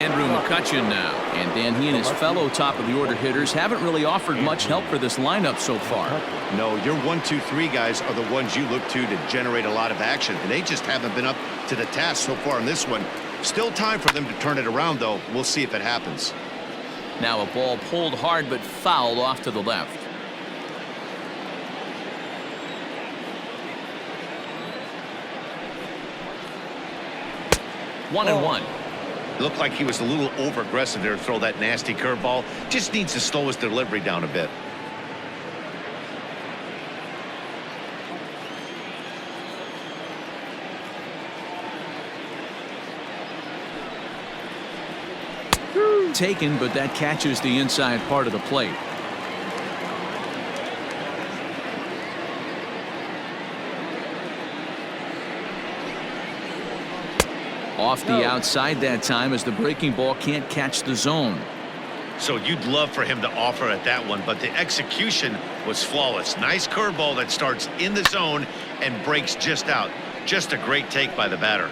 Andrew McCutcheon now. And Dan, he and his fellow top-of-the-order hitters haven't really offered much help for this lineup so far. No, your 1, 2, 3 guys are the ones you look to generate a lot of action, and they just haven't been up to the task so far in this one. Still time for them to turn it around, though. We'll see if it happens. Now a ball pulled hard but fouled off to the left. One and one. Looked like he was a little over-aggressive there to throw that nasty curveball. Just needs to slow his delivery down a bit. Taken, but that catches the inside part of the plate. Off the outside that time as the breaking ball can't catch the zone. So you'd love for him to offer at that one, but the execution was flawless. Nice curveball that starts in the zone and breaks just out. Just a great take by the batter.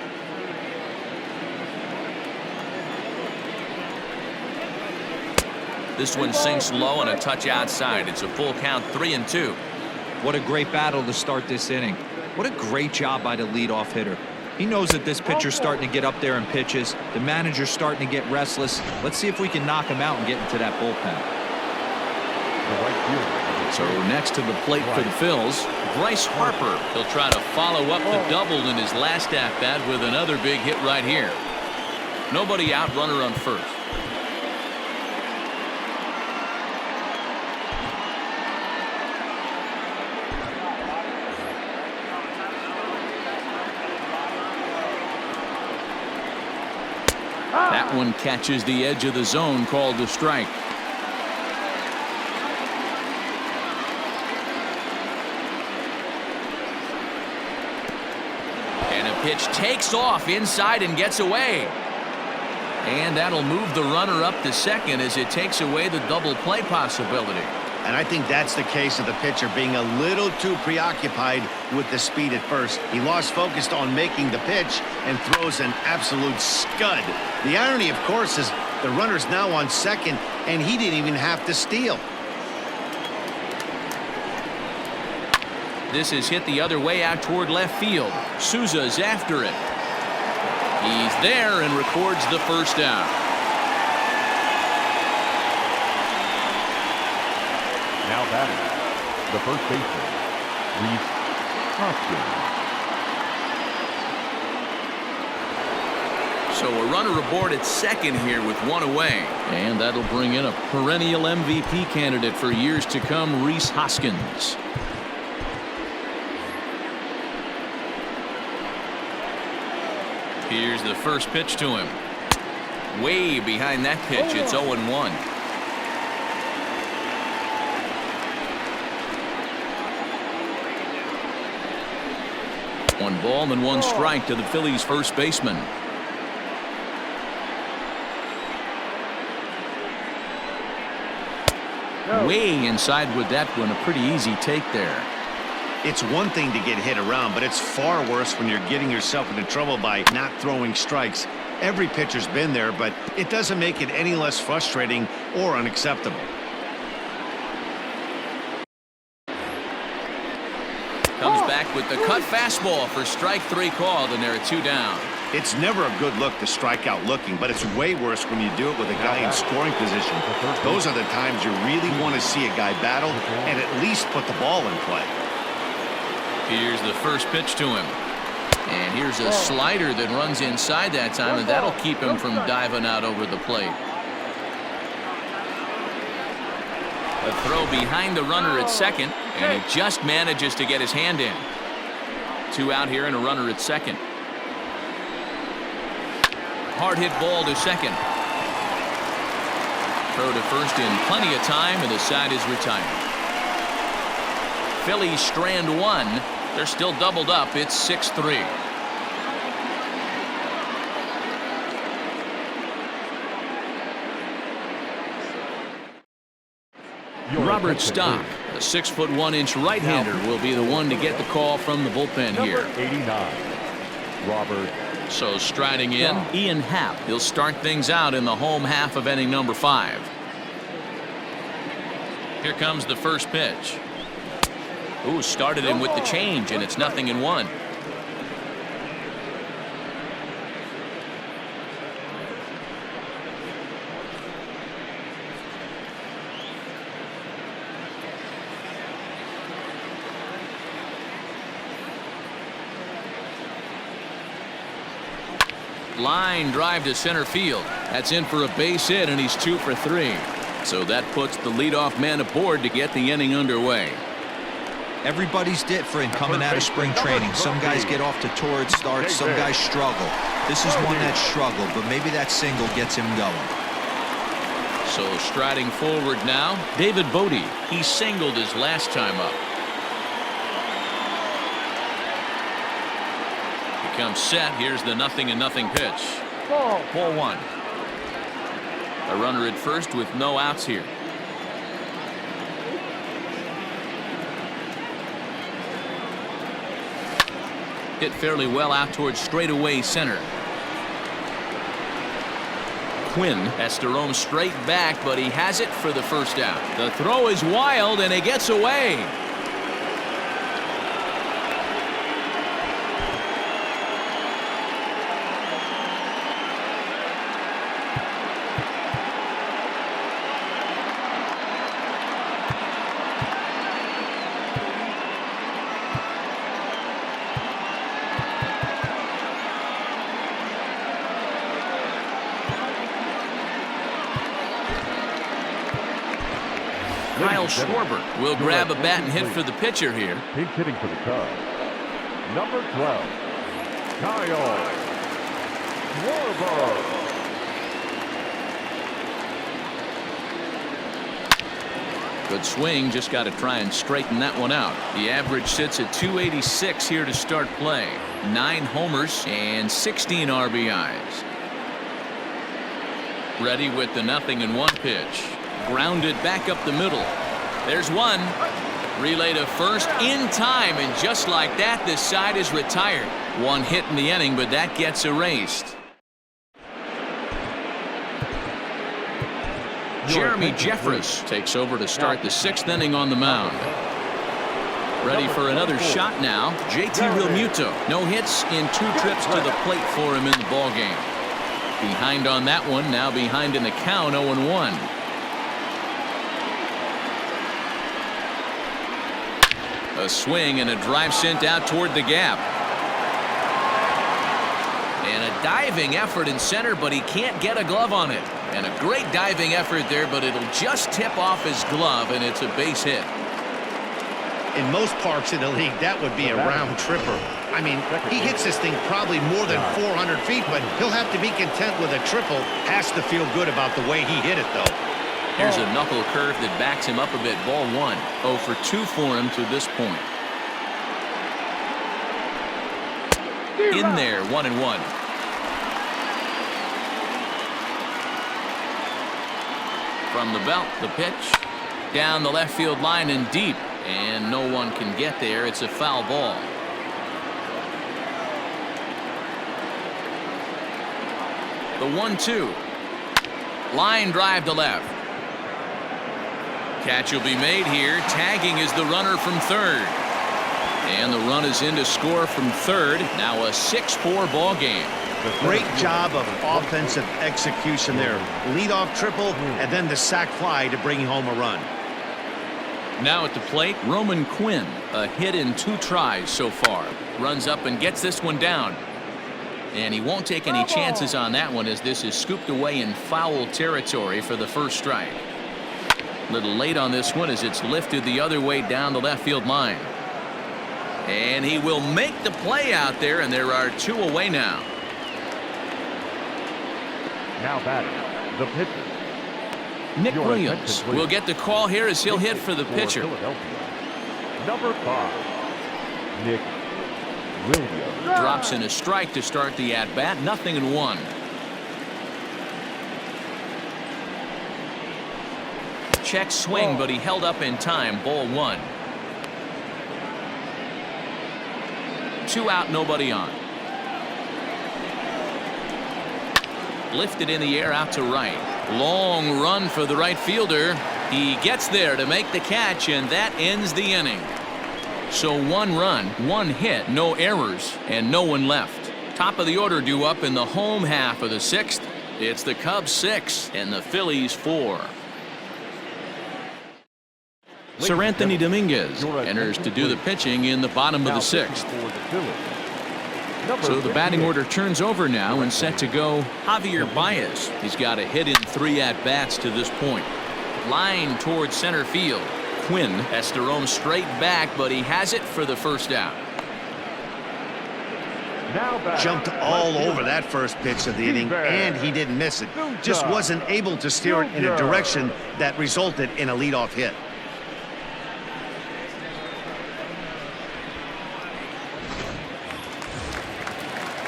This one sinks low and a touch outside. It's a full count, 3-2. What a great battle to start this inning. What a great job by the leadoff hitter. He knows that this pitcher's starting to get up there in pitches. The manager's starting to get restless. Let's see if we can knock him out and get into that bullpen. So next to the plate for the Phils, Bryce Harper. He'll try to follow up the double in his last at-bat with another big hit right here. Nobody out, runner on first. That one catches the edge of the zone, called a strike. And a pitch takes off inside and gets away. And that'll move the runner up to second as it takes away the double play possibility. And I think that's the case of the pitcher being a little too preoccupied with the speed at first. He lost focus on making the pitch and throws an absolute scud. The irony, of course, is the runner's now on second, and he didn't even have to steal. This is hit the other way out toward left field. Souza's after it. He's there and records the first out. Now batting, the first baseman, Rhys Hoskins. So a runner aboard at second here with one away. And that'll bring in a perennial MVP candidate for years to come, Rhys Hoskins. Here's the first pitch to him. Way behind that pitch, it's 0-1. One ball and one strike to the Phillies first baseman. Way inside with that one. A pretty easy take there. It's one thing to get hit around, but it's far worse when you're getting yourself into trouble by not throwing strikes. Every pitcher's been there, but it doesn't make it any less frustrating or unacceptable. Comes back with the cut fastball for strike three called, and there are two down. It's never a good look to strike out looking, but it's way worse when you do it with a guy in scoring position. Those are the times you really want to see a guy battle and at least put the ball in play. Here's the first pitch to him. And here's a slider that runs inside that time, and that'll keep him from diving out over the plate. A throw behind the runner at second, and he just manages to get his hand in. Two out here and a runner at second. Hard hit ball to second. Throw to first in plenty of time, and the side is retired. Phillies strand one. They're still doubled up. It's 6-3. Robert Stock, a 6'1" right-hander, will be the one to get the call from the bullpen here. Number 89, Robert So striding in, Ian Happ. He'll start things out in the home half of inning number 5. Here comes the first pitch. Ooh, started him with the change, and it's 0-1. Line drive to center field. That's in for a base hit, and he's 2 for 3. So that puts the leadoff man aboard to get the inning underway. Everybody's different coming out of spring training. Some guys get off to torrid starts, some guys struggle. This is one that struggled, but maybe that single gets him going. So striding forward now, David Bodie. He singled his last time up. Comes set. Here's the 0-0 pitch. Ball 1. A runner at first with no outs here. Hit fairly well out towards straightaway center. Quinn has to roam straight back, but he has it for the first out. The throw is wild, and it gets away. Kyle Schwarber will grab a bat and hit for the pitcher here. Pinch hitting for the Cubs. Number 12, Kyle Schwarber. Good swing, just got to try and straighten that one out. The average sits at 286 here to start play. 9 homers and 16 RBIs. Ready with the 0-1 pitch. Grounded back up the middle. There's one. Relay to first in time, and just like that, this side is retired. One hit in the inning, but that gets erased. Jeremy Jeffress takes over to start the 6th inning on the mound. Ready for another shot now. JT Realmuto. No hits in 2 trips to the plate for him in the ballgame. Behind on that one, now behind in the count, 0-1. A swing and a drive sent out toward the gap. And a diving effort in center, but he can't get a glove on it. And a great diving effort there, but it'll just tip off his glove, and it's a base hit. In most parks in the league, that would be a round tripper. I mean, he hits this thing probably more than 400 feet, but he'll have to be content with a triple. Has to feel good about the way he hit it, though. Here's a knuckle curve that backs him up a bit. Ball 1. 0 for 2 for him to this point. In there, 1-1. From the belt, the pitch. Down the left field line and deep. And no one can get there. It's a foul ball. The 1-2. Line drive to left. Catch will be made here. Tagging is the runner from third. And the run is in to score from third. Now a 6-4 ball game. Great job of offensive execution there. Leadoff triple and then the sac fly to bring home a run. Now at the plate, Roman Quinn. A hit in 2 tries so far. Runs up and gets this one down. And he won't take any chances on that one, as this is scooped away in foul territory for the first strike. A little late on this one as it's lifted the other way down the left field line. And he will make the play out there, and there are 2 away now. Now batting, the pitcher. Nick Williams will get the call here as he'll hit for the pitcher. Number 5, Nick Williams. Drops in a strike to start the at-bat. 0-1. Check swing, but he held up in time. Ball 1. 2 out, nobody on. Lifted in the air out to right. Long run for the right fielder. He gets there to make the catch, and that ends the inning. So 1 run, 1 hit, no errors, and no one left. Top of the order due up in the home half of the 6th. It's the Cubs 6 and the Phillies 4. Sir Anthony Dominguez enters to do the pitching in the bottom of the 6th. So the batting order turns over now and set to go Javier Baez. He's got a hit in 3 at-bats to this point. Line towards center field. Quinn has to roam straight back, but he has it for the first out. Jumped all over that first pitch of the inning, and he didn't miss it. Just wasn't able to steer it in a direction that resulted in a leadoff hit.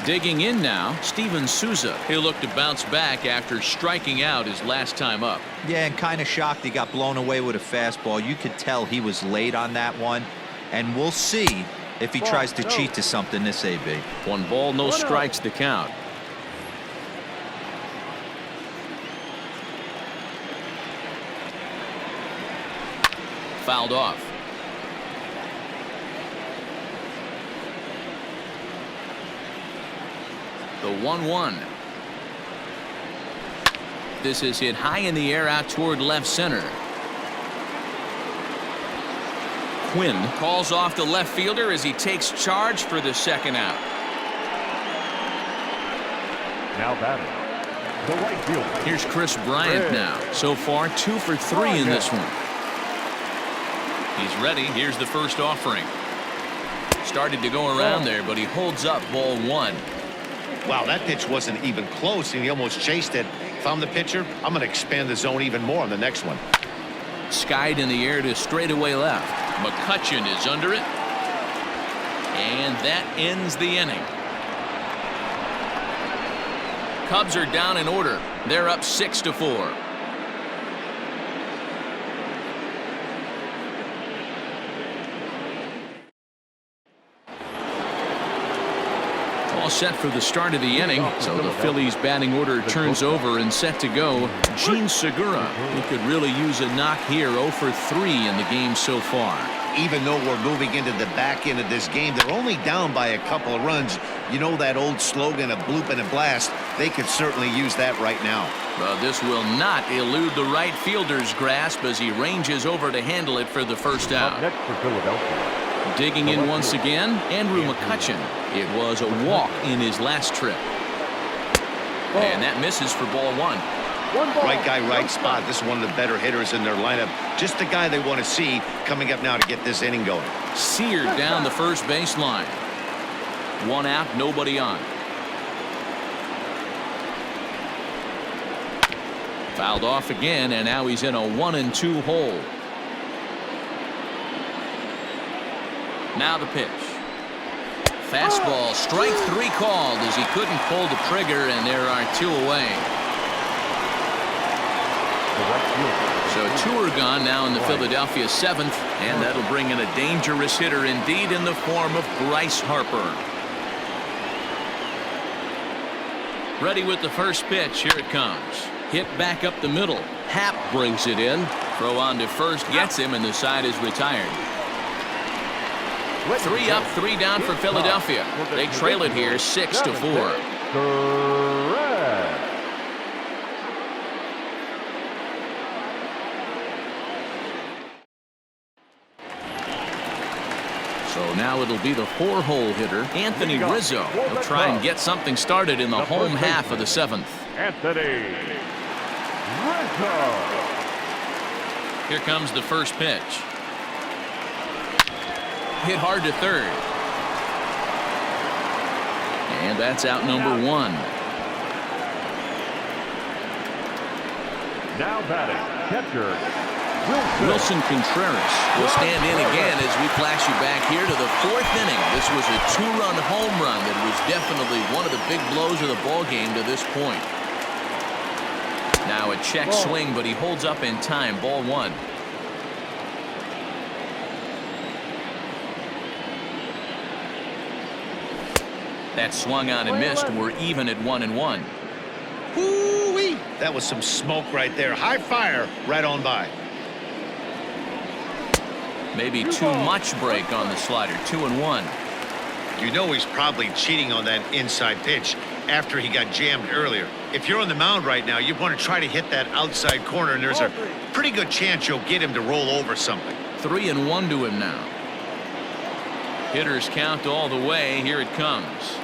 Digging in now, Steven Souza. He'll look to bounce back after striking out his last time up. Yeah, and kind of shocked he got blown away with a fastball. You could tell he was late on that one, and we'll see if he tries to cheat to something this AB. 1 ball, no strikes the count. Fouled off. The 1-1. This is hit high in the air out toward left center. Quinn calls off the left fielder as he takes charge for the second out. Now batting, the right fielder. Here's Chris Bryant now. So far 2 for 3 in this one. He's ready. Here's the first offering. Started to go around there, but he holds up ball 1. Wow, that pitch wasn't even close, and he almost chased it. If I'm the pitcher, I'm going to expand the zone even more on the next one. Skied in the air to straightaway left. McCutchen is under it. And that ends the inning. Cubs are down in order. They're up 6-4. All set for the start of the inning. So the Phillies batting order turns over and set to go. Gene Segura, who could really use a knock here. 0 for 3 in the game so far. Even though we're moving into the back end of this game, they're only down by a couple of runs. You know that old slogan of bloop and a blast? They could certainly use that right now. But this will not elude the right fielder's grasp as he ranges over to handle it for the first out. Next for Philadelphia. Digging in once again, Andrew McCutchen. It was a walk in his last trip. And that misses for ball 1. Right guy, right spot. This is one of the better hitters in their lineup. Just the guy they want to see coming up now to get this inning going. Seared down the first base line. 1 out, nobody on. Fouled off again, and now he's in a 1-2 hole. Now the pitch. Fastball, strike 3 called as he couldn't pull the trigger, and there are 2 away. So 2 are gone now in the Philadelphia 7th, and that'll bring in a dangerous hitter indeed in the form of Bryce Harper. Ready with the first pitch. Here it comes. Hit back up the middle. Happ brings it in. Throw on to first gets him, and the side is retired. 3 up, 3 down for Philadelphia. They trail it here 6-4. So now it'll be the 4-hole hitter, Anthony Rizzo. He'll try and get something started in the home half of the 7th. Anthony Rizzo. Here comes the first pitch. Hit hard to third. And that's out number 1. Now batting, catcher Wilson Contreras will stand in again as we flash you back here to the 4th inning. This was a 2-run home run that was definitely one of the big blows of the ball game to this point. Now a check swing, but he holds up in time. Ball 1. That swung on and missed. We're even at 1-1. Woo-wee! That was some smoke right there. High fire right on by. Maybe too much break on the slider. 2-1. You know he's probably cheating on that inside pitch after he got jammed earlier. If you're on the mound right now, you want to try to hit that outside corner, and there's a pretty good chance you'll get him to roll over something. 3-1 to him now. Hitters count all the way. Here it comes.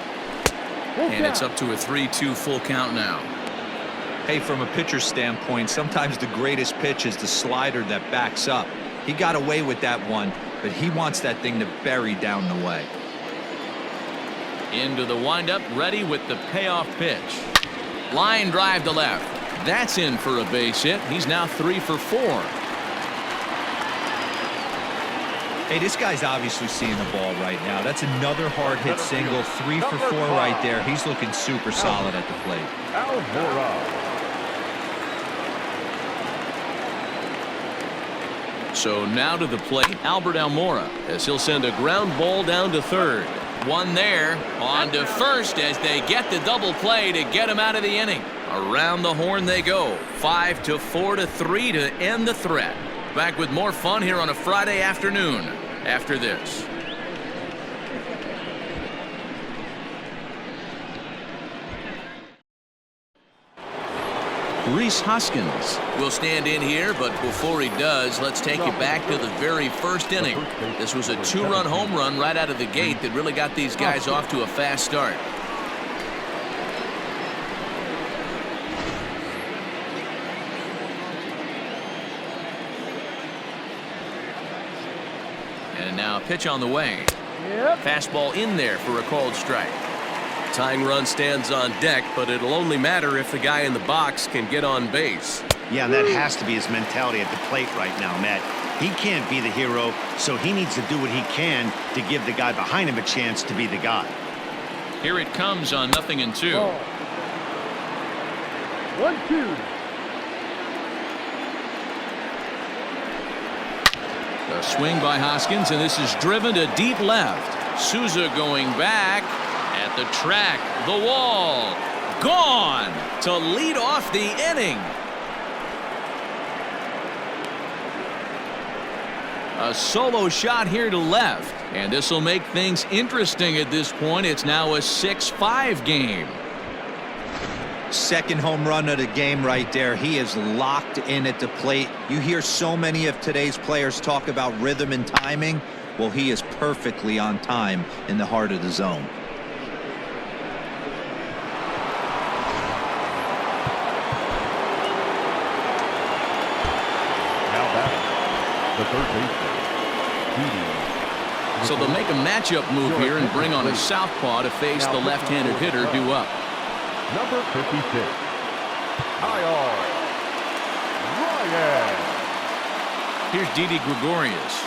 And it's up to a 3-2 full count now. Hey, from a pitcher's standpoint, sometimes the greatest pitch is the slider that backs up. He got away with that one, but he wants that thing to bury down the way. Into the windup, ready with the payoff pitch. Line drive to left. That's in for a base hit. He's now 3 for 4. Hey, this guy's obviously seeing the ball right now. That's another hard hit single. 3 for 4 right there. He's looking super solid at the plate. So now to the plate, Albert Almora, as he'll send a ground ball down to third. One there, on to first as they get the double play to get him out of the inning. Around the horn they go. 5-4-3 to end the threat. Back with more fun here on a Friday afternoon after this. Rhys Hoskins will stand in here, but before he does, let's take you back to the very first inning. This was a 2-run home run right out of the gate that really got these guys off to a fast start. And now a pitch on the way. Fastball in there for a called strike. Tying run stands on deck, but it'll only matter if the guy in the box can get on base. Yeah, that has to be his mentality at the plate right now, Matt. He can't be the hero, so he needs to do what he can to give the guy behind him a chance to be the guy. Here it comes on 0-2. 1-2. A swing by Hoskins, and this is driven to deep left. Souza going back. At the track, the wall, gone to lead off the inning. A solo shot here to left, and this will make things interesting at this point. It's now a 6-5 game. Second home run of the game right there. He is locked in at the plate. You hear so many of today's players talk about rhythm and timing. Well, he is perfectly on time in the heart of the zone. The third baseman, So they'll make a matchup move here and bring on a southpaw to face the left-handed hitter due up. Number 56, Kyle Ryan. Here's Didi Gregorius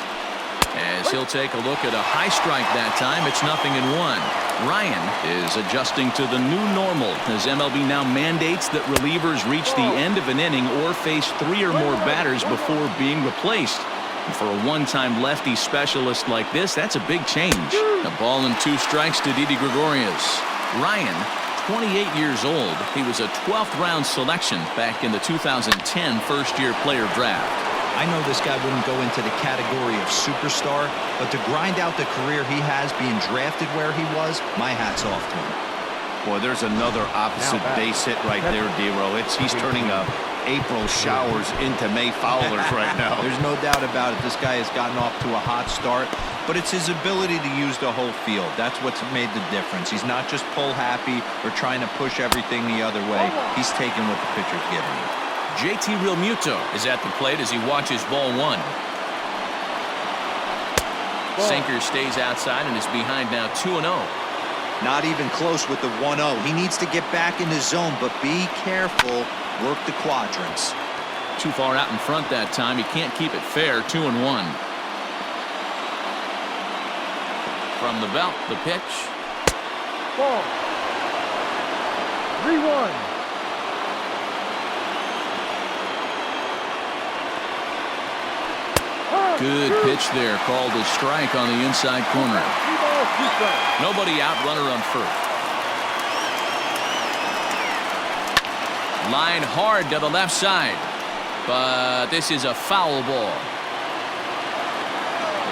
as he'll take a look at a high strike that time. It's 0-1. Ryan is adjusting to the new normal as MLB now mandates that relievers reach the end of an inning or face 3 or more batters before being replaced. And for a one-time lefty specialist like this, that's a big change. A ball and 2 strikes to Didi Gregorius. Ryan, 28 years old. He was a 12th round selection back in the 2010 first-year player draft. I know this guy wouldn't go into the category of superstar, but to grind out the career he has being drafted where he was, my hat's off to him. Boy, there's another opposite base hit right there, D-Row. He's turning April showers into May foulers right now. There's no doubt about it. This guy has gotten off to a hot start, but it's his ability to use the whole field. That's what's made the difference. He's not just pull happy or trying to push everything the other way. He's taking what the pitcher's giving him. JT Realmuto is at the plate as he watches ball 1. Sinker stays outside and is behind now 2-0. Not even close with the 1-0. He needs to get back in the zone, but be careful. Work the quadrants. Too far out in front that time. He can't keep it fair. 2-1. From the belt, the pitch. Ball. 3-1. Good pitch there, called a strike on the inside corner. Nobody out, runner on first. Line hard to the left side. But this is a foul ball.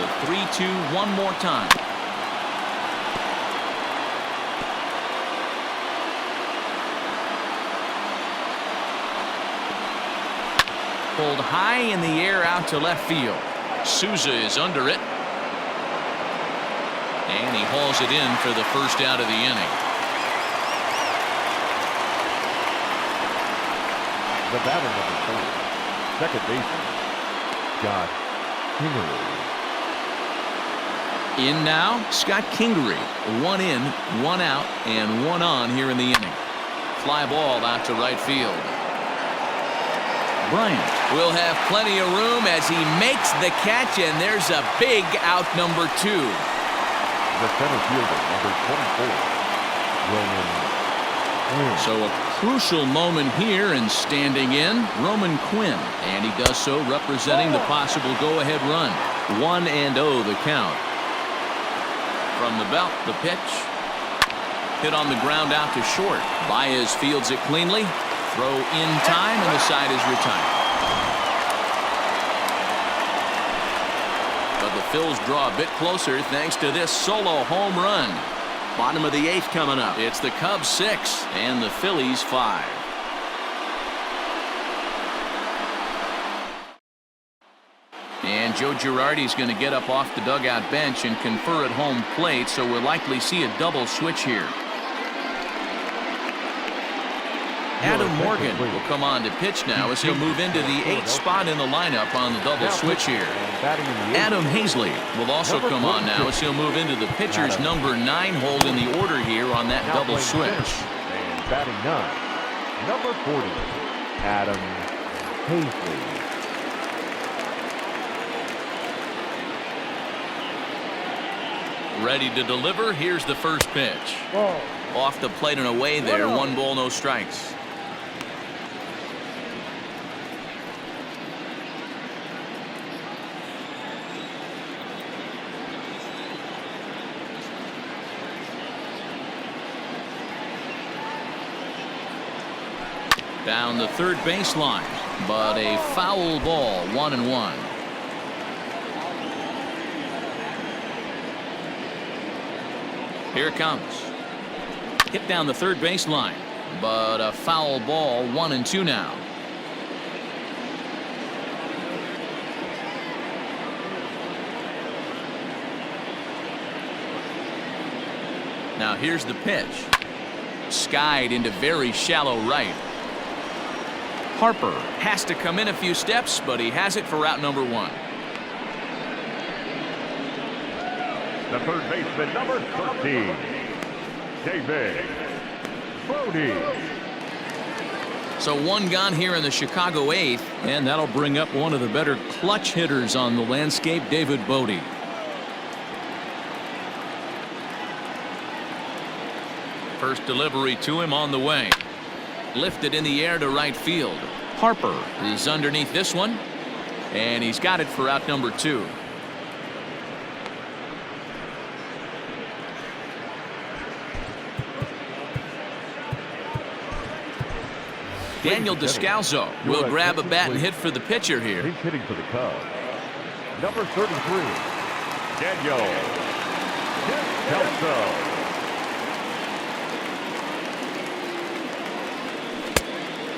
The 3-2 one more time. Pulled high in the air out to left field. Souza is under it. And he hauls it in for the first out of the inning. The batter, number 4. Second baseman, Scott Kingery. In now, Scott Kingery. 1 in, 1 out, and 1 on here in the inning. Fly ball out to right field. Bryant will have plenty of room as he makes the catch, and there's a big out, number 2. The center fielder, number 24, Roman. So a crucial moment here, and standing in, Roman Quinn. And he does so representing the possible go-ahead run. 1-0 the count. From the belt, the pitch. Hit on the ground out to short. Baez fields it cleanly. Throw in time, and the side is retired. But the Phils draw a bit closer thanks to this solo home run. Bottom of the 8th coming up. It's the Cubs 6 and the Phillies 5. And Joe Girardi's going to get up off the dugout bench and confer at home plate, so we'll likely see a double switch here. Adam Morgan will come on to pitch now as he'll move into the 8th spot in the lineup on the double switch here. Adam Hazley will also come on now as he'll move into the pitcher's number 9 hold in the order here on that double switch. And batting 9, number 40, Adam Hazley. Ready to deliver. Here's the first pitch. Off the plate and away there. 1 ball, no strikes. Down the third baseline, but a foul ball. 1-1. Here it comes. Hit down the third baseline, but a foul ball. 1-2 now. Now here's the pitch. Skied into very shallow right. Harper has to come in a few steps, but he has it for out number 1. The third baseman, number 13, David Brody. So 1 gone here in the Chicago 8th, and that'll bring up one of the better clutch hitters on the landscape, David Bodie. First delivery to him on the way. Lifted in the air to right field. Harper is underneath this one, and he's got it for out number 2. Daniel Descalso will grab a bat and hit for the pitcher here. He's hitting for the Cubs. Number 33, Daniel Descalso.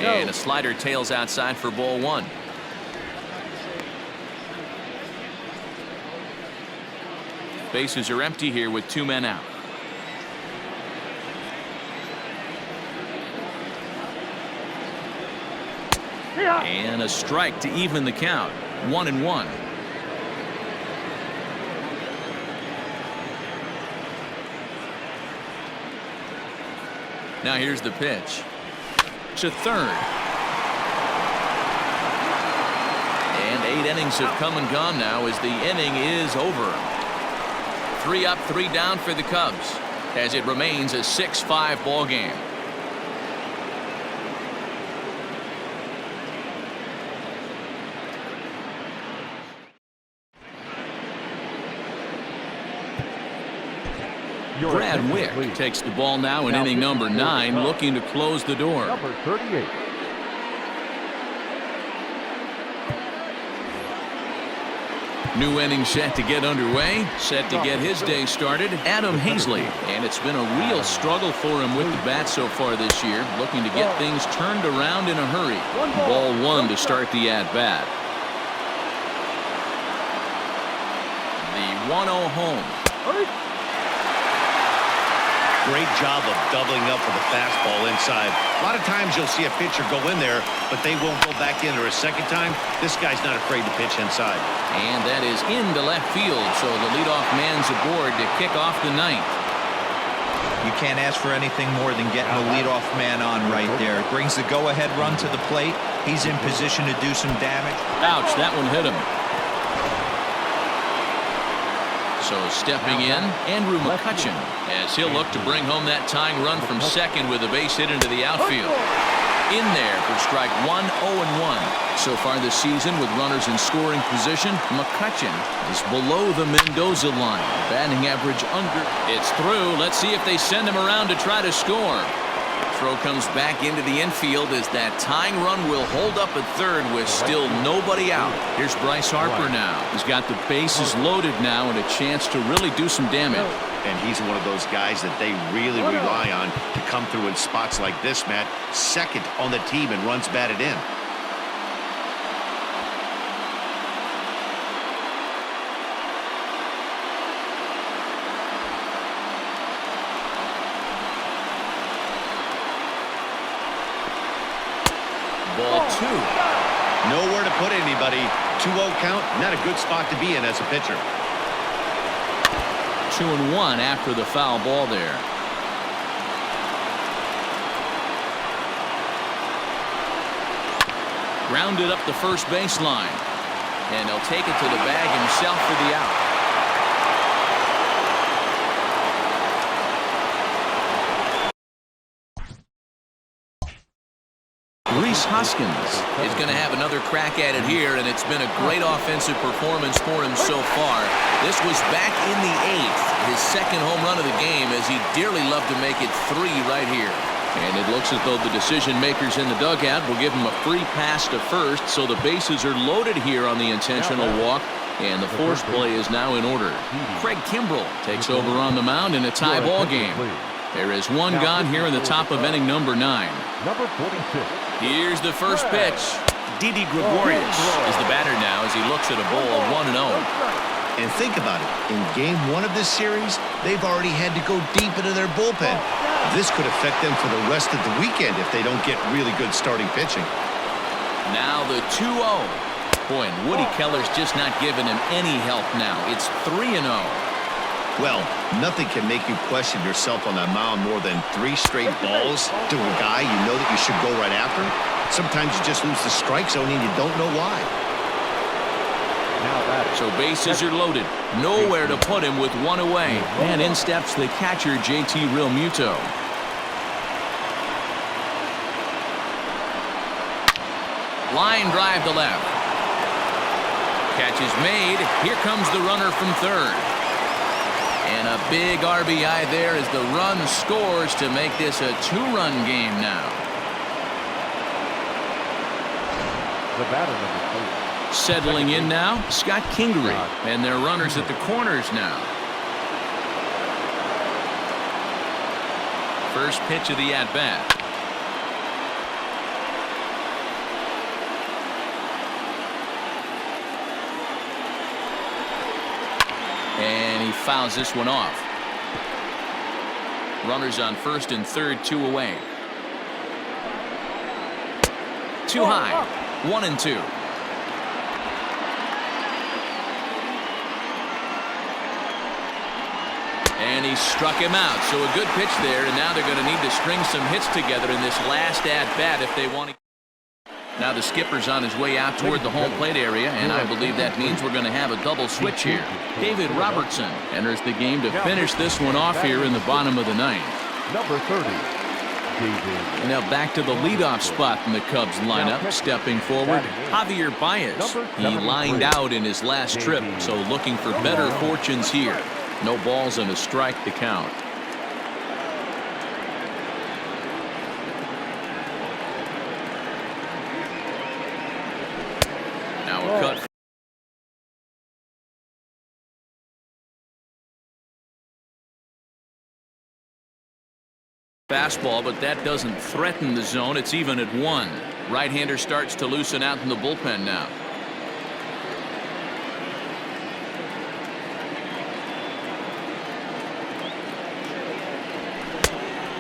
And a slider tails outside for ball 1. Bases are empty here with 2 men out. And a strike to even the count. 1-1. Now here's the pitch. To third. And 8 innings have come and gone now as the inning is over. 3 up, 3 down for the Cubs as it remains a 6-5 ball game. Brad Wick takes the ball now in inning number 9, looking to close the door. Number 38, New inning set to get underway. Set to get his day started, Adam Hazley. And it's been a real struggle for him with the bat so far this year. Looking to get things turned around in a hurry. Ball one to start the at-bat. The 1-0 home. Great job of doubling up with a fastball inside. A lot of times you'll see a pitcher go in there, but they won't go back in there a second time. This guy's not afraid to pitch inside. And that is into left field, so the leadoff man's aboard to kick off the ninth. You can't ask for anything more than getting the leadoff man on right there. Brings the go-ahead run to the plate. He's in position to do some damage. Ouch, that one hit him. So stepping in, Andrew McCutcheon, as he'll look to bring home that tying run from second with a base hit into the outfield. In there for strike one, 0-1. So far this season with runners in scoring position, McCutcheon is below the Mendoza line. Batting average under. It's through. Let's see if they send him around to try to score. Throw comes back into the infield as that tying run will hold up at third with still nobody out. Here's Bryce Harper now. He's got the bases loaded now and a chance to really do some damage. And he's one of those guys that they really rely on to come through in spots like this, Matt. Second on the team and runs batted in. Ball two. Nowhere to put anybody. 2-0 count, not a good spot to be in as a pitcher. 2-1 after the foul ball there. Grounded up the first baseline. And he'll take it to the bag himself for the out. Rhys Hoskins is going to have another crack at it here, and it's been a great offensive performance for him so far. This was back in the 8th, his second home run of the game, as he dearly loved to make it 3 right here. And it looks as though the decision makers in the dugout will give him a free pass to first, so the bases are loaded here on the intentional walk, and the force play is now in order. Craig Kimbrell takes over on the mound in a tie ball game. There is one gone here in the top of inning number 9. Number 46. Here's the first pitch. Didi Gregorius is the batter now as he looks at a ball 1-0. And think about it. In game 1 of this series, they've already had to go deep into their bullpen. This could affect them for the rest of the weekend if they don't get really good starting pitching. Now the 2-0. Boy, and Woody Keller's just not giving him any help now. It's 3-0. Well, nothing can make you question yourself on that mound more than 3 straight balls to a guy you know that you should go right after. Sometimes you just lose the strike zone and you don't know why. So bases are loaded. Nowhere to put him with 1 away. And in steps the catcher, JT Realmuto. Line drive to left. Catch is made. Here comes the runner from third. And a big RBI there as the run scores to make this a 2-run game now. The batter number 4. Settling in now, Scott Kingery. And their runners at the corners now. First pitch of the at-bat. And he fouls this one off. Runners on first and third, 2 away. Too high. 1-2. And he struck him out. So a good pitch there, and now they're going to need to string some hits together in this last at-bat if they want to. Now the skipper's on his way out toward the home plate area, and I believe that means we're going to have a double switch here. David Robertson enters the game to finish this one off here in the bottom of the 9th. Number 30. And now back to the leadoff spot in the Cubs lineup. Stepping forward, Javier Baez. He lined out in his last trip, so looking for better fortunes here. No balls and a strike to count. Now a cut. Fastball, but that doesn't threaten the zone. It's even at 1. Right-hander starts to loosen out in the bullpen now.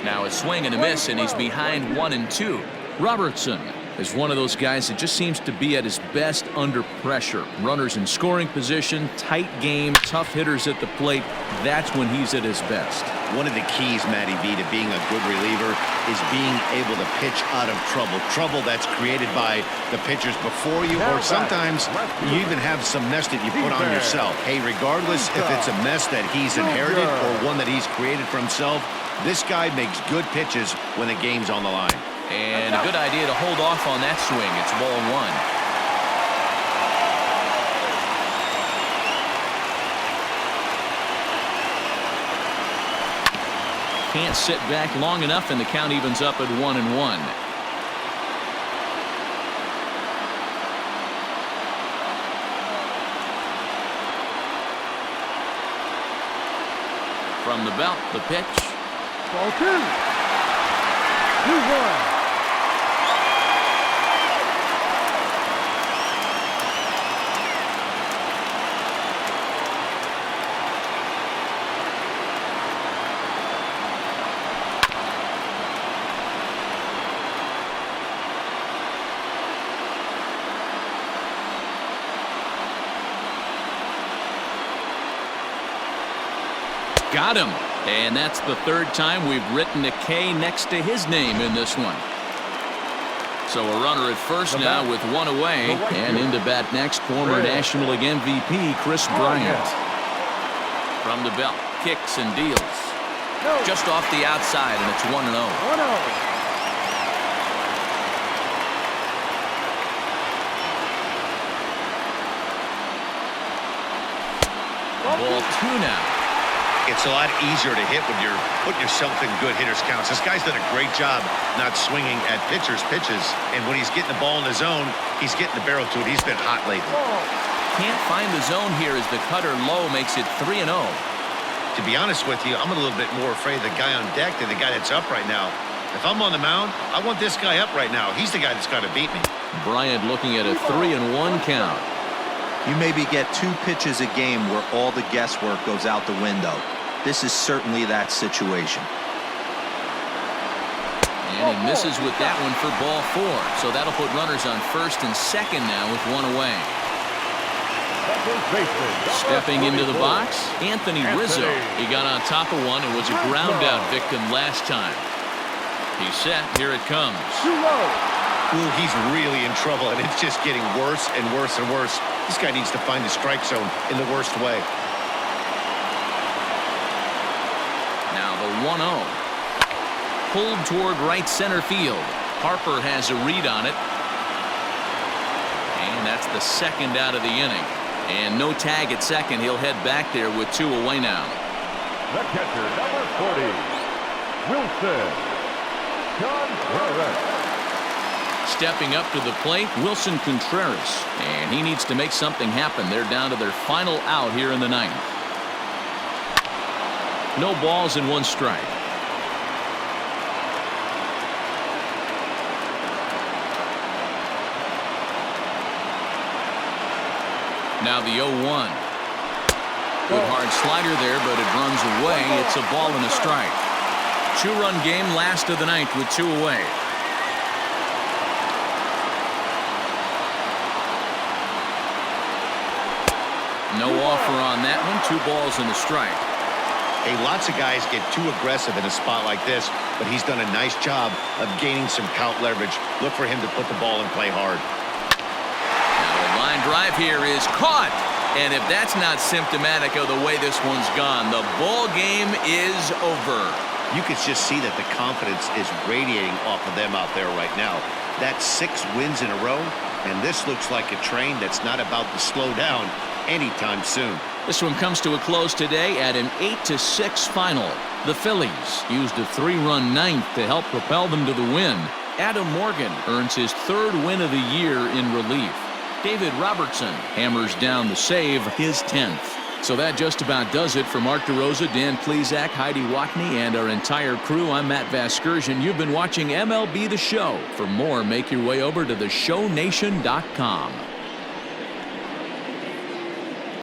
Now a swing and a miss, and he's behind 1-2. Robertson is one of those guys that just seems to be at his best under pressure. Runners in scoring position, tight game, tough hitters at the plate. That's when he's at his best. One of the keys, Matty V, to being a good reliever is being able to pitch out of trouble. Trouble that's created by the pitchers before you, or sometimes you even have some mess that you put on yourself. Hey, regardless if it's a mess that he's inherited or one that he's created for himself, this guy makes good pitches when the game's on the line. And a good idea to hold off on that swing. It's ball 1. Can't sit back long enough, and the count evens up at 1-1. From the belt, the pitch. Ball 2. 2-1. Got him. And that's the third time we've written a K next to his name in this one. So a runner at first now with 1 away. And into bat next, former National League MVP Chris Bryant. From the belt, kicks and deals. Just off the outside, and it's 1-0. 1-0. Ball 2 now. It's a lot easier to hit when you're putting yourself in good hitters' counts. This guy's done a great job not swinging at pitchers' pitches. And when he's getting the ball in the zone, he's getting the barrel to it. He's been hot lately. Can't find the zone here as the cutter low makes it 3-0. To be honest with you, I'm a little bit more afraid of the guy on deck than the guy that's up right now. If I'm on the mound, I want this guy up right now. He's the guy that's got to beat me. Bryant looking at a 3-1 count. You maybe get 2 pitches a game where all the guesswork goes out the window. This is certainly that situation. And he misses with that one for ball 4. So that'll put runners on first and second now with 1 away. Stepping into the box, Anthony Rizzo. He got on top of one and was a ground out victim last time. He's set. Here it comes. Ooh, he's really in trouble, and it's just getting worse and worse and worse. This guy needs to find the strike zone in the worst way. Now the 1-0. Pulled toward right center field. Harper has a read on it. And that's the second out of the inning. And no tag at second. He'll head back there with 2 away now. The catcher, number 40, Wilson Contreras. Stepping up to the plate, Wilson Contreras. And he needs to make something happen. They're down to their final out here in the ninth. No balls and 1 strike. Now the 0-1. Good hard slider there, but it runs away. It's a ball and a strike. 2-run game, last of the ninth with 2 away. No offer on that one. 2 balls and a strike. Hey, lots of guys get too aggressive in a spot like this, but he's done a nice job of gaining some count leverage. Look for him to put the ball and play hard. Now the line drive here is caught. And if that's not symptomatic of the way this one's gone, the ball game is over. You could just see that the confidence is radiating off of them out there right now. That's 6 wins in a row, and this looks like a train that's not about to slow down anytime soon. This one comes to a close today at an 8-6 final. The Phillies used a 3-run ninth to help propel them to the win. Adam Morgan earns his 3rd win of the year in relief. David Robertson hammers down the save, his 10th. So that just about does it for Mark DeRosa, Dan Plesac, Heidi Watney, and our entire crew. I'm Matt Vasgersian. You've been watching MLB The Show. For more, make your way over to theshownation.com.